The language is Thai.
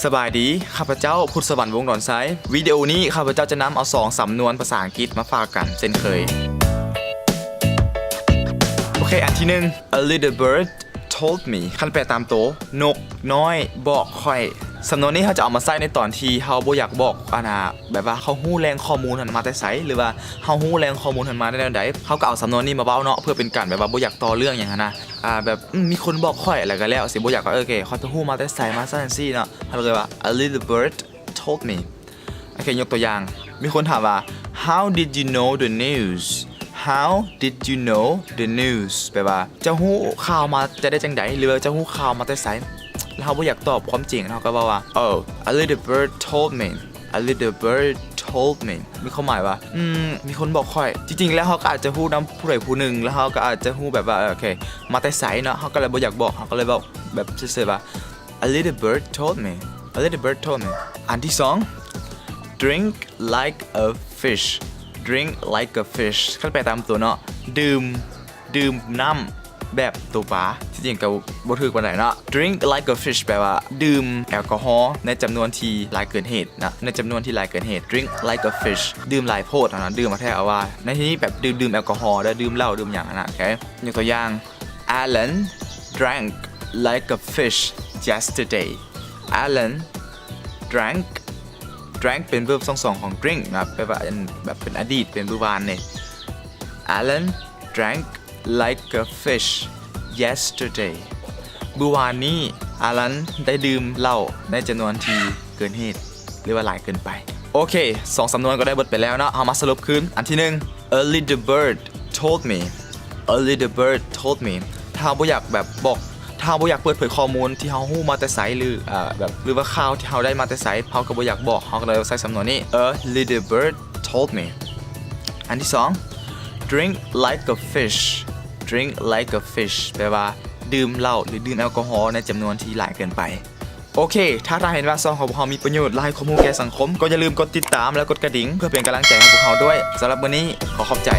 สบายดีข้าพเจ้าพุทธสวรรค์วงดอนไซด์วิดีโอนี้ข้าพเจ้าจะนำเอา2สำนวนภาษาอังกฤษมาฝากกันเช่นเคยโอเคอันที่1 A little bird told me คันแปลตามโตนกน้อยบอกค่อยสำนวนนี้เขาจะเอามาใส่ในตอนที่เขาบ่อยากบอกแบบว่าเขาฮู้แรงข้อมูลหันมาแต่ไสหรือว่าเขาฮู้แรงข้อมูลหันมาได้แนวใดเขาก็เอาสำนวนนี้มาเว้าเนาะเพื่อเป็นการแบบว่าบ่อยากต่อเรื่องอย่างนั้นนะแบบมีคนบอกค่อยอะไรก็แล้วสิบ่อยากก็โอเคเขาจะฮู้มาแต่ไสมาซั่นซี่เนาะเขาเลยว่า A little bird told me โอเคยกตัวอย่างมีคนถามว่า How did you know the news How did you know the news แปลว่าจะฮู้ข่าวมาจะได้จังไดหรือว่าจะฮู้ข่าวมาแต่ไสแล้วเขาบ่อยากตอบความจริงเขาก็บอกว่า Oh a little bird told me a little bird told me มีความหมายว่ามีคนบอกค่อยจริงๆแล้วเขาก็อาจจะฮู้นำผู้ใดผู้หนึ่งแล้วเขาก็อาจจะฮู้แบบว่าโอเคมาแต่ไสเนาะเขาก็เลยบ่อยากบอกเขาก็เลยบอกแบบซื่อๆว่า a little bird told me a little bird told me อันที่2 drink like a fish drink like a fish คันแปลตามตัวเนาะดื่มน้ำแบบตัวปลาที่จริงก็บ่ถูกปานใดเนาะ drink like a fish แปลว่าดื่มแอลกอฮอล์ในจำนวนที่หลายเกินเหตุนะในจำนวนที่หลายเกินเหตุ drink like a fish ดื่มหลายโพดนะดื่มมาแท้เอาว่าในที่นี้แบบดื่มแอลกอฮอล์ได้ดื่มเหล้าดื่มอย่างนั้นนะโอเคยกตัวอย่าง Alan drank like a fish yesterday Alan drank เป็น verb 2ของ drink นะแปลว่าแบบเป็นอดีตเป็นเมื่อวานเนี่ย Alan drank like a fish yesterday เมื่อวานนี้ Alan ได้ดื่มเหล้าในจำนวนที่เกินเหตุหรือว่าหลายเกินไปโอเค2สำนวนก็ได้บทไปแล้วเนาะเอามาสรุปคืนอันที่1 A little bird told me A little bird told me ถ้าบ่อยากแบบบอกถ้าบ่อยากเปิดเผยข้อมูลที่เฮาฮู้มาแต่ไสหรือแบบหรือว่าข่าวที่เฮาได้มาแต่ไสเฮาก็บ่อยากบอกเฮาก็เลยใช้สำนวนนี้ A little bird told me อันที่2 drink like a fish drink like a fish แปลว่าดื่มเหล้าหรือดื่มแอลกอฮอล์ในจำนวนที่หลายเกินไปโอเคถ้าเห็นว่าซองของพวกเรามีประโยชน์และให้ข้อมูลแก่สังคมก็อย่าลืมกดติดตามและกดกระดิ่งเพื่อเป็นกำลังใจให้พวกเราด้วยสำหรับวันนี้ขอขอบใจ